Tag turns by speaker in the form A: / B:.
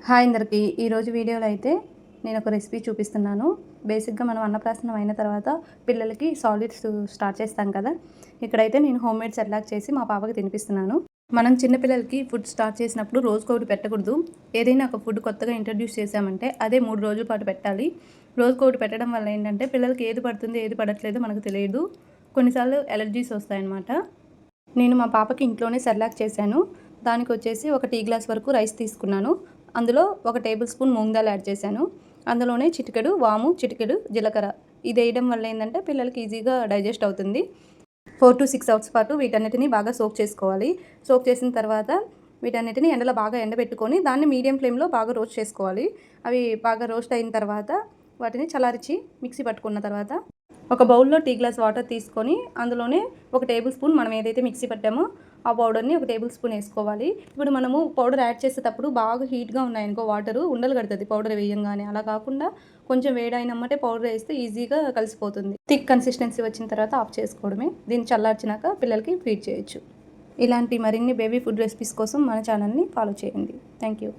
A: Hi అందరికీ. ఈరోజు వీడియోలో అయితే నేను ఒక రెసిపీ చూపిస్తున్నాను. బేసిక్గా మనం అన్నప్రాసనం అయిన తర్వాత పిల్లలకి సాలిడ్స్ స్టార్ట్ చేస్తాం కదా. ఇక్కడైతే నేను హోమ్ మేడ్ సెర్లాక్ చేసి మా పాపకి తినిపిస్తున్నాను. మనం చిన్నపిల్లలకి ఫుడ్ స్టార్ట్ చేసినప్పుడు రోజుకొకటి పెట్టకూడదు. ఏదైనా ఒక ఫుడ్ కొత్తగా ఇంట్రడ్యూస్ చేసామంటే అదే 3 రోజుల పాటు పెట్టాలి. రోజుకొకటి పెట్టడం వల్ల ఏంటంటే పిల్లలకి ఏది పడుతుంది ఏది పడట్లేదో మనకు తెలియదు. కొన్నిసార్లు ఎలర్జీస్ వస్తాయన్నమాట. నేను మా పాపకి ఇంట్లోనే సెర్లాక్ చేశాను. దానికి వచ్చేసి ఒక టీ గ్లాస్ వరకు రైస్ తీసుకున్నాను. అందులో 1 table spoon moong dal add చేశాను. అందులోనే చిటికెడు వాము, చిటికెడు జీలకర్ర. ఇది వేయడం వల్ల ఏంటంటే పిల్లలకి ఈజీగా డైజెస్ట్ అవుతుంది. 4 to 6 అవర్స్ పాటు వీటన్నిటిని బాగా సోక్ చేసుకోవాలి. సోక్ చేసిన తర్వాత వీటన్నిటిని ఎండలో బాగా ఎండబెట్టుకొని దాన్ని మీడియం ఫ్లేమ్లో బాగా రోస్ట్ చేసుకోవాలి. అవి బాగా రోస్ట్ అయిన తర్వాత వాటిని చల్లారించి మిక్సీ పట్టుకున్న తర్వాత ఒక బౌల్లో టీ గ్లాస్ వాటర్ తీసుకొని అందులోనే 1 టేబుల్ స్పూన్ మనం ఏదైతే మిక్సీ పట్టామో ఆ పౌడర్ని 1 టేబుల్ స్పూన్ వేసుకోవాలి. ఇప్పుడు మనము పౌడర్ యాడ్ చేసేటప్పుడు బాగా హీట్గా ఉన్నాయనుకో వాటరు ఉండలు కడుతుంది పౌడర్ వేయంగానే. అలా కాకుండా కొంచెం వేడైనమ్మటే పౌడర్ వేస్తే ఈజీగా కలిసిపోతుంది. థిక్ కన్సిస్టెన్సీ వచ్చిన తర్వాత ఆఫ్ చేసుకోవడమే. దీన్ని చల్లార్చినాక పిల్లలకి ఫీడ్ చేయొచ్చు. ఇలాంటి మరిన్ని బేబీ ఫుడ్ రెసిపీస్ కోసం మన ఛానల్ని ఫాలో చేయండి. Thank you.